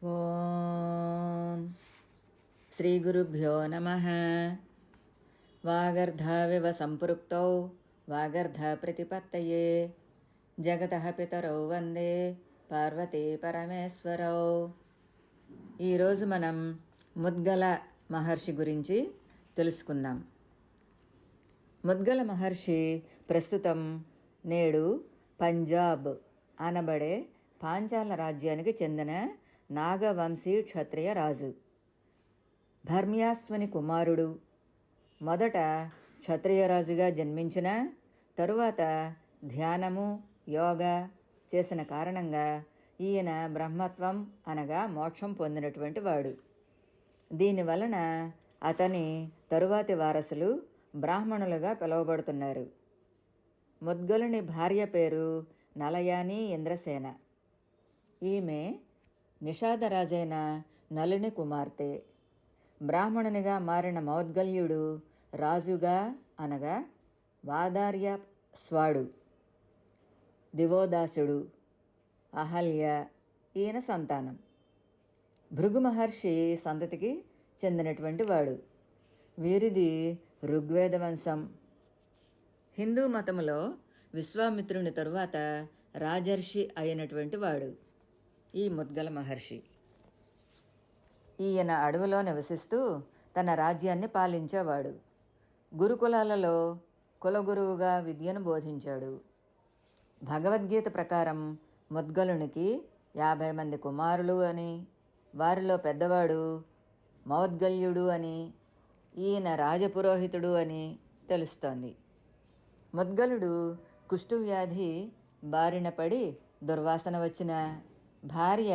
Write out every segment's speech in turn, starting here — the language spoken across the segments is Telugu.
ఓం శ్రీగురుభ్యో నమః. వాగర్ధావివ సంపృక్తౌ వాగర్ధప్రతిపత్తయే జగతః పితరౌ వందే పార్వతీ పరమేశ్వరౌ. ఈరోజు మనం ముద్గల మహర్షి గురించి తెలుసుకుందాం. ముద్గల మహర్షి ప్రస్తుతం నేడు పంజాబ్ అనబడే పాంచాల రాజ్యానికి చెందిన నాగవంశీ క్షత్రియ రాజు. భర్మ్యాస్వని కుమారుడు. మొదట క్షత్రియరాజుగా జన్మించిన తరువాత ధ్యానము యోగా చేసిన కారణంగా ఈయన బ్రహ్మత్వం అనగా మోక్షం పొందినటువంటి వాడు. దీనివలన అతని తరువాతి వారసులు బ్రాహ్మణులుగా పిలువబడుతున్నారు. ముద్గలుని భార్య పేరు నలయాని ఇంద్రసేన. ఈమె నిషాదరాజైన నలుని కుమార్తె. బ్రాహ్మణునిగా మారిన మౌద్గల్యుడు రాజుగా అనగా వాదార్య స్వాడు, దివోదాసుడు, అహల్య ఈయన సంతానం. భృగు మహర్షి సంతతికి చెందినటువంటి వాడు. వీరిది ఋగ్వేద వంశం. హిందూ మతములో విశ్వామిత్రుని తరువాత రాజర్షి అయినటువంటి వాడు ఈ ముద్గల మహర్షి. ఈయన అడవిలో నివసిస్తూ తన రాజ్యాన్ని పాలించేవాడు. గురుకులాలలో కులగురువుగా విద్యను బోధించాడు. భగవద్గీత ప్రకారం ముద్గలునికి 50 మంది కుమారులు అని, వారిలో పెద్దవాడు మౌద్గల్యుడు అని, ఈయన రాజపురోహితుడు అని తెలుస్తోంది. ముద్గలుడు కుష్ఠువ్యాధి బారిన పడి దుర్వాసన వచ్చిన భార్య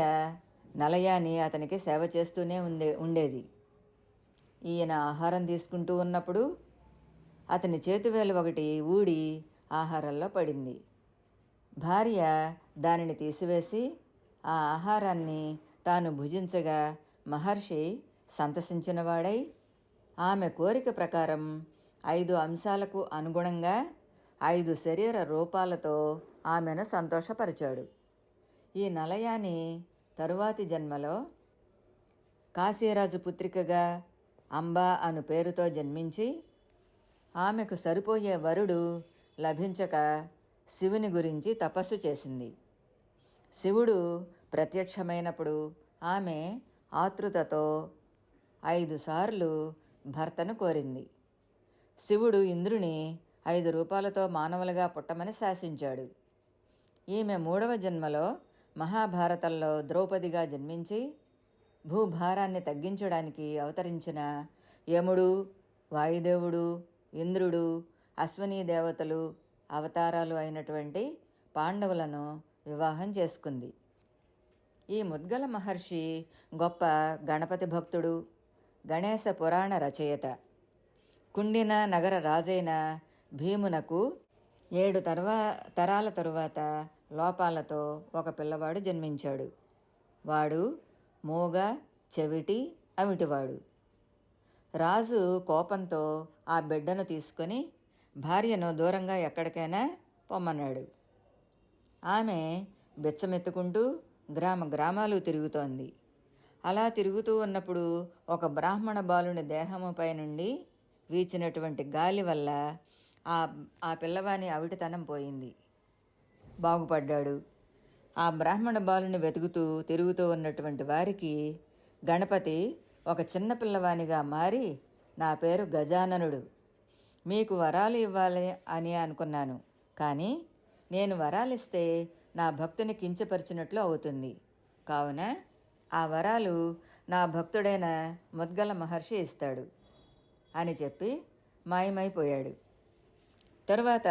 నలయాని అతనికి సేవ చేస్తూనే ఉండేది. ఈయన ఆహారం తీసుకుంటూ ఉన్నప్పుడు అతని చేతివేలు ఒకటి ఊడి ఆహారంలో పడింది. భార్య దానిని తీసివేసి ఆ ఆహారాన్ని తాను భుజించగా మహర్షి సంతసించినవాడై ఆమె కోరిక ప్రకారం 5 అంశాలకు అనుగుణంగా 5 శరీర రూపాలతో ఆమెను సంతోషపరిచాడు. ఈ నలయాని తరువాతి జన్మలో కాశీరాజు పుత్రికగా అంబా అను పేరుతో జన్మించి ఆమెకు సరిపోయే వరుడు లభించక శివుని గురించి తపస్సు చేసింది. శివుడు ప్రత్యక్షమైనప్పుడు ఆమె ఆతృతతో 5 సార్లు భర్తను కోరింది. శివుడు ఇంద్రుని 5 రూపాలతో మానవులుగా పుట్టమని శాసించాడు. ఈమె 3వ జన్మలో మహాభారతంలో ద్రౌపదిగా జన్మించి భూభారాన్ని తగ్గించడానికి అవతరించిన యముడు, వాయుదేవుడు, ఇంద్రుడు, అశ్వనీ దేవతలు అవతారాలు అయినటువంటి పాండవులను వివాహం చేసుకుంది. ఈ ముద్గల మహర్షి గొప్ప గణపతి భక్తుడు, గణేశ పురాణ రచయిత. కుండిన నగర రాజైన భీమునకు 7 తరాల తరువాత లోపాలతో ఒక పిల్లవాడు జన్మించాడు. వాడు మూగ, చెవిటి, అవిటివాడు. రాజు కోపంతో ఆ బిడ్డను తీసుకొని భార్యను దూరంగా ఎక్కడికైనా పొమ్మన్నాడు. ఆమె బిచ్చమెత్తుకుంటూ గ్రామాలు తిరుగుతోంది. అలా తిరుగుతూ ఉన్నప్పుడు ఒక బ్రాహ్మణ బాలుని దేహముపై నుండి వీచినటువంటి గాలి వల్ల ఆ పిల్లవాని అవిటితనం పోయింది. బాగుపడ్డాడు. ఆ బ్రాహ్మణ బాలుని వెతుకుతూ తిరుగుతూ ఉన్నటువంటి వారికి గణపతి ఒక చిన్న పిల్లవానిగా మారి, నా పేరు గజాననుడు, మీకు వరాలు ఇవ్వాలి అని అనుకున్నాను, కానీ నేను వరాలిస్తే నా భక్తుని కించపరిచినట్లు అవుతుంది, కావున ఆ వరాలు నా భక్తుడైన ముద్గల మహర్షి ఇస్తాడు అని చెప్పి మాయమైపోయాడు. తరువాత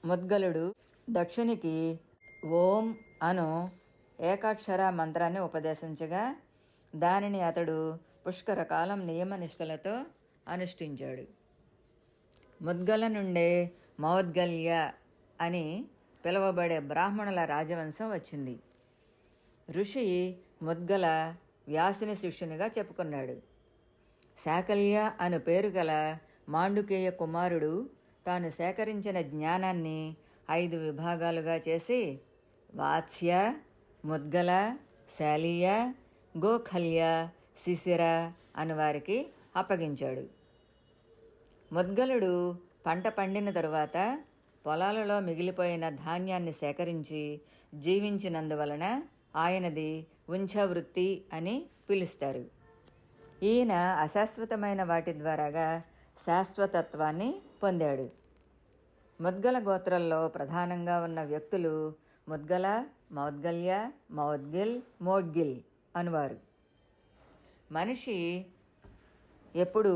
ముద్గలుడు దక్షునికి ఓం అను ఏకాక్షర మంత్రాన్ని ఉపదేశించగా దానిని అతడు పుష్కర కాలం నియమనిష్టలతో అనుష్ఠించాడు. ముద్గల నుండే మౌద్గల్య అని పిలువబడే బ్రాహ్మణుల రాజవంశం వచ్చింది. ఋషి ముద్గల వ్యాసుని శిష్యునిగా చెప్పుకున్నాడు. శాకల్య అను పేరు గల మాండుకేయ కుమారుడు తాను సేకరించిన జ్ఞానాన్ని 5 విభాగాలుగా చేసి వాత్స్య, ముద్గల, శాలీయ, గోఖల్య, శిశిర అనువారికి అప్పగించాడు. ముద్గలుడు పంట పండిన తరువాత పొలాలలో మిగిలిపోయిన ధాన్యాన్ని సేకరించి జీవించినందువలన ఆయనది ఉంఛవృత్తి అని పిలుస్తారు. ఈయన అశాశ్వతమైన వాటి ద్వారాగా శాశ్వతత్వాన్ని పొందాడు. ముద్గల గోత్రంలో ప్రధానంగా ఉన్న వ్యక్తులు ముద్గల, మౌద్గల్య, మౌద్గిల్, మోడ్గిల్ అనువారు. మనిషి ఎప్పుడు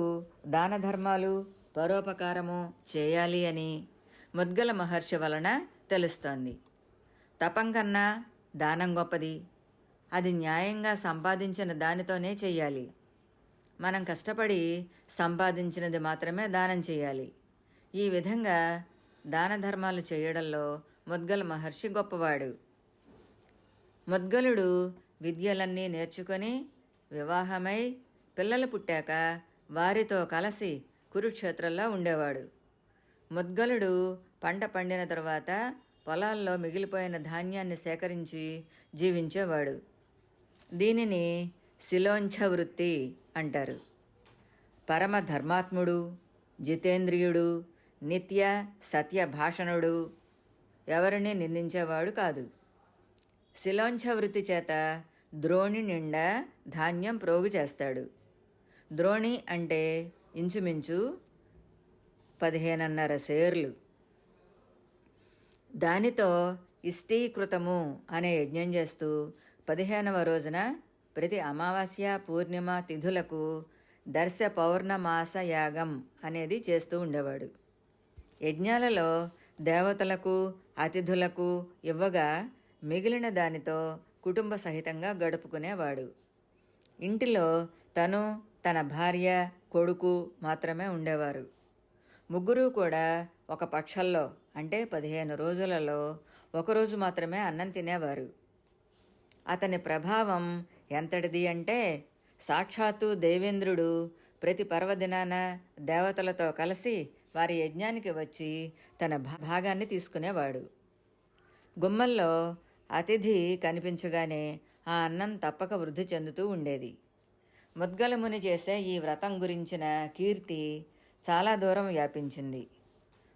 దాన ధర్మాలు, పరోపకారము చేయాలి అని ముద్గల మహర్షి వలన తెలుస్తోంది. తపం కన్నా దానం గొప్పది. అది న్యాయంగా సంపాదించిన దానితోనే చెయ్యాలి. మనం కష్టపడి సంపాదించినది మాత్రమే దానం చేయాలి. ఈ విధంగా దాన ధర్మాలు చేయడంలో ముద్గల మహర్షి గొప్పవాడు. ముద్గలుడు విద్యలన్నీ నేర్చుకొని వివాహమై పిల్లలు పుట్టాక వారితో కలిసి కురుక్షేత్రంలో ఉండేవాడు. ముద్గలుడు పంట పండిన తరువాత పొలాల్లో మిగిలిపోయిన ధాన్యాన్ని సేకరించి జీవించేవాడు. దీనిని శిలోంఛ వృత్తి అంటారు. పరమ ధర్మాత్ముడు, జితేంద్రియుడు, నిత్య సత్య భాషణుడు, ఎవరిని నిందించేవాడు కాదు. శిలోంఛ వృత్తి చేత ద్రోణి నిండా ధాన్యం ప్రోగు చేస్తాడు. ద్రోణి అంటే ఇంచుమించు 15.5 సేర్లు. దానితో ఇష్టీకృతము అనే యజ్ఞం చేస్తూ 15వ రోజున ప్రతి అమావాస్య, పూర్ణిమ తిథులకు దర్శ పౌర్ణమాస యాగం అనేది చేస్తూ ఉండేవాడు. యజ్ఞాలలో దేవతలకు, అతిథులకు ఇవ్వగా మిగిలిన దానితో కుటుంబ సహితంగా గడుపుకునేవాడు. ఇంటిలో తను, తన భార్య, కొడుకు మాత్రమే ఉండేవారు. ముగ్గురు కూడా ఒక పక్షంలో అంటే 15 రోజులలో ఒకరోజు మాత్రమే అన్నం తినేవారు. అతని ప్రభావం ఎంతటిది అంటే సాక్షాత్తు దేవేంద్రుడు ప్రతి పర్వదినాన దేవతలతో కలిసి వారి యజ్ఞానికి వచ్చి తన భాగాన్ని తీసుకునేవాడు. గుమ్మల్లో అతిథి కనిపించగానే ఆ అన్నం తప్పక వృద్ధి చెందుతూ ఉండేది. ముద్గలముని చేసే ఈ వ్రతం గురించిన కీర్తి చాలా దూరం వ్యాపించింది.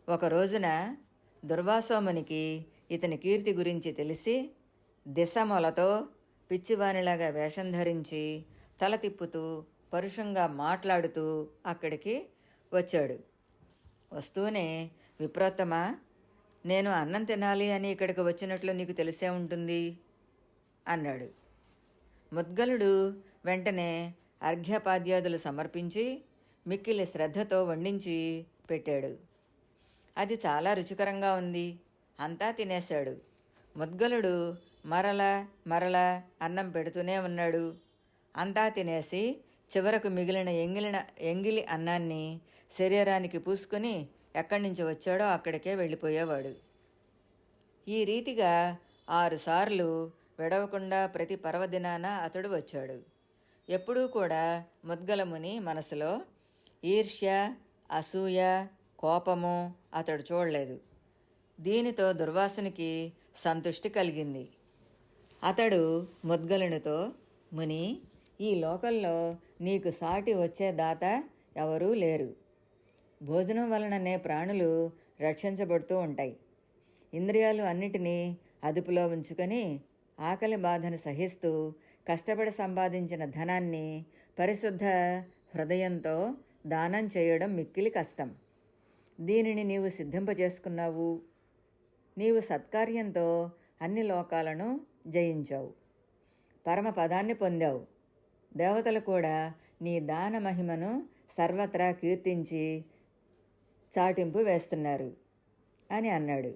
ఒక రోజున దుర్వాసోమునికి ఇతని కీర్తి గురించి తెలిసి దిశమొలతో పిచ్చివానిలాగా వేషం ధరించి తల తిప్పుతూ పరుషంగా మాట్లాడుతూ అక్కడికి వచ్చాడు. వస్తూనే, విప్రోత్తమా, నేను అన్నం తినాలి అని ఇక్కడికి వచ్చినట్లు నీకు తెలిసే ఉంటుంది అన్నాడు. ముద్గలుడు వెంటనే అర్ఘ్యపాద్యాదులు సమర్పించి మిక్కిలి శ్రద్ధతో వండించి పెట్టాడు. అది చాలా రుచికరంగా ఉంది. అంతా తినేశాడు. ముద్గలుడు మరల అన్నం పెడుతూనే ఉన్నాడు. అంతా తినేసి చివరకు మిగిలిన ఎంగిలి అన్నాన్ని శరీరానికి పూసుకొని ఎక్కడి నుంచి వచ్చాడో అక్కడికే వెళ్ళిపోయేవాడు. ఈ రీతిగా 6 సార్లు విడవకుండా ప్రతి పర్వదినాన అతడు వచ్చాడు. ఎప్పుడూ కూడా ముద్గలముని మనసులో ఈర్ష్య, అసూయ, కోపము అతడు చూడలేదు. దీనితో దుర్వాసునికి సంతృష్టి కలిగింది. అతడు ముద్గలునితో, ముని, ఈ లోకంలో నీకు సాటి వచ్చే దాత ఎవరూ లేరు. భోజనం వలననే ప్రాణులు రక్షించబడుతూ ఉంటాయి. ఇంద్రియాలు అన్నిటినీ అదుపులో ఉంచుకొని ఆకలి బాధను సహిస్తూ కష్టపడి సంపాదించిన ధనాన్ని పరిశుద్ధ హృదయంతో దానం చేయడం మిక్కిలి కష్టం. దీనిని నీవు సిద్ధింపజేసుకున్నావు. నీవు సత్కార్యంతో అన్ని లోకాలను జయించావు. పరమపదాన్ని పొందావు. దేవతలు కూడా నీ దాన మహిమను సర్వత్రా కీర్తించి చాటింపు వేస్తున్నారు అని అన్నాడు.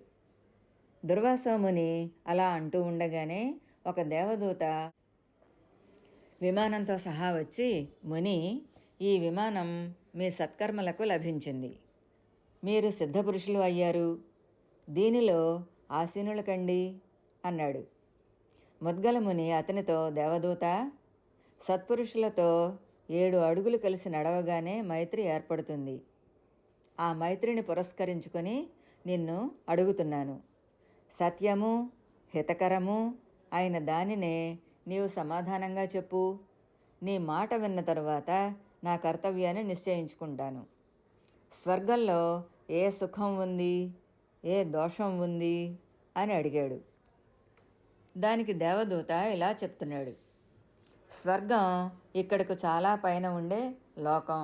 దుర్వాసోముని అలా అంటూ ఉండగానే ఒక దేవదూత విమానంతో సహా వచ్చి, ముని, ఈ విమానం మీ సత్కర్మలకు లభించింది. మీరు సిద్ధపురుషులు అయ్యారు. దీనిలో ఆసీనులు కండి అన్నాడు. ముద్గలముని అతనితో, దేవదూత, సత్పురుషులతో 7 అడుగులు కలిసి నడవగానే మైత్రి ఏర్పడుతుంది. ఆ మైత్రిని పురస్కరించుకొని నిన్ను అడుగుతున్నాను. సత్యము, హితకరము అయిన దానినే నీవు సమాధానంగా చెప్పు. నీ మాట విన్న తరువాత నా కర్తవ్యాన్ని నిశ్చయించుకుంటాను. స్వర్గంలో ఏ సుఖం ఉంది, ఏ దోషం ఉంది అని అడిగాడు. దానికి దేవదూత ఇలా చెప్తున్నాడు. స్వర్గం ఇక్కడకు చాలా పైన ఉండే లోకం.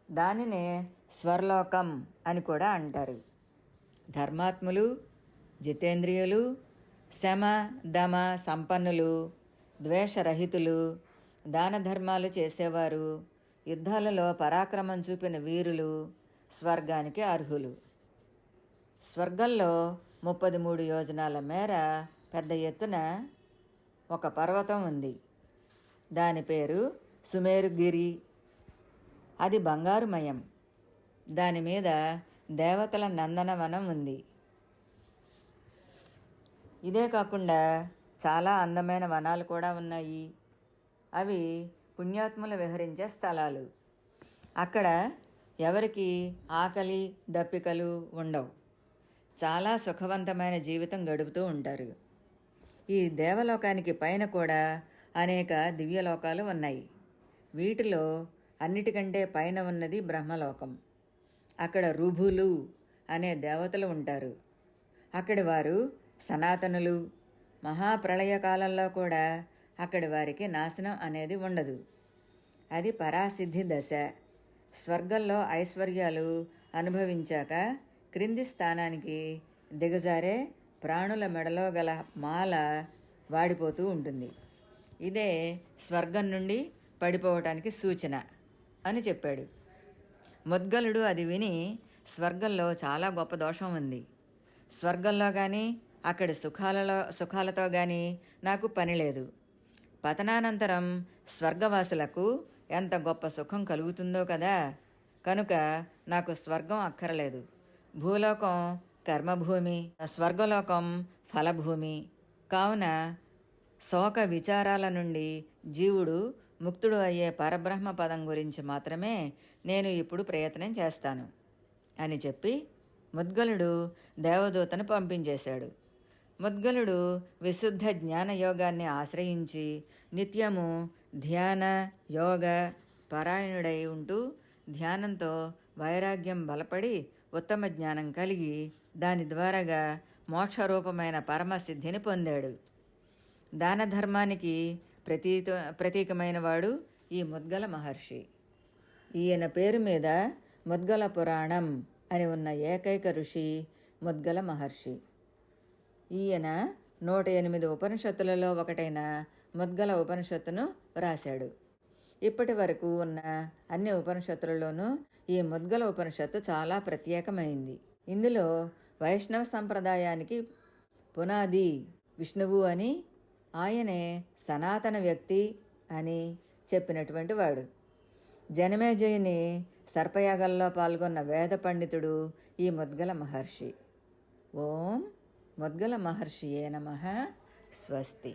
దానినే స్వర్లోకం అని కూడా అంటారు. ధర్మాత్ములు, జితేంద్రియులు, శమ దమ సంపన్నులు, ద్వేషరహితులు, దాన ధర్మాలు చేసేవారు, యుద్ధాలలో పరాక్రమం చూపిన వీరులు స్వర్గానికి అర్హులు. స్వర్గంలో 33 యోజనాల మేర పెద్ద ఎత్తున ఒక పర్వతం ఉంది. దాని పేరు సుమేరుగిరి. అది బంగారుమయం. దాని మీద దేవతల నందనవనం ఉంది. ఇదే కాకుండా చాలా అందమైన వనాలు కూడా ఉన్నాయి. అవి పుణ్యాత్ములు విహరించే స్థలాలు. అక్కడ ఎవరికి ఆకలి దప్పికలు ఉండవు. చాలా సుఖవంతమైన జీవితం గడుపుతూ ఉంటారు. ఈ దేవలోకానికి పైన కూడా అనేక దివ్యలోకాలు ఉన్నాయి. వీటిలో అన్నిటికంటే పైన ఉన్నది బ్రహ్మలోకం. అక్కడ రుభులు అనే దేవతలు ఉంటారు. అక్కడి వారు సనాతనులు. మహాప్రళయకాలంలో కూడా అక్కడి వారికి నాశనం అనేది ఉండదు. అది పరాసిద్ధి దశ. స్వర్గంలో ఐశ్వర్యాలు అనుభవించాక క్రింది స్థానానికి దిగజారే ప్రాణుల మెడలో గల మాల వాడిపోతూ ఉంటుంది. ఇదే స్వర్గం నుండి పడిపోవటానికి సూచన అని చెప్పాడు. ముద్గలుడు అది విని, స్వర్గంలో చాలా గొప్ప దోషం ఉంది. స్వర్గంలో కానీ అక్కడి సుఖాలతో కానీ నాకు పని లేదు. పతనానంతరం స్వర్గవాసులకు ఎంత గొప్ప సుఖం కలుగుతుందో కదా. కనుక నాకు స్వర్గం అక్కరలేదు. భూలోకం కర్మభూమి, స్వర్గలోకం ఫలభూమి. కావున శోక విచారాల నుండి జీవుడు ముక్తుడు అయ్యే పరబ్రహ్మ పదం గురించి మాత్రమే నేను ఇప్పుడు ప్రయత్నం చేస్తాను అని చెప్పి ముద్గలుడు దేవదూతను పంపించేశాడు. ముద్గలుడు విశుద్ధ జ్ఞానయోగాన్ని ఆశ్రయించి నిత్యము ధ్యాన యోగ పరాయణుడై ఉంటూ ధ్యానంతో వైరాగ్యం బలపడి ఉత్తమ జ్ఞానం కలిగి దాని ద్వారాగా మోక్షరూపమైన పరమసిద్ధిని పొందాడు. దాన ధర్మానికి ప్రతీకమైన వాడు ఈ ముద్గల మహర్షి. ఈయన పేరు మీద ముద్గల పురాణం అని ఉన్న ఏకైక ఋషి ముద్గల మహర్షి. ఈయన 108 ఉపనిషత్తులలో ఒకటైన ముద్గల ఉపనిషత్తును రాశాడు. ఇప్పటి వరకు ఉన్న అన్ని ఉపనిషత్తులలోనూ ఈ ముద్గల ఉపనిషత్తు చాలా ప్రత్యేకమైంది. ఇందులో వైష్ణవ సంప్రదాయానికి పునాది విష్ణువు అని, ఆయనే సనాతన వ్యక్తి అని చెప్పినటువంటి వాడు. జనమేజయుని సర్పయాగంలో పాల్గొన్న వేద పండితుడు ఈ ముద్గల మహర్షి. ఓం ముద్గల మహర్షియే నమః. స్వస్తి.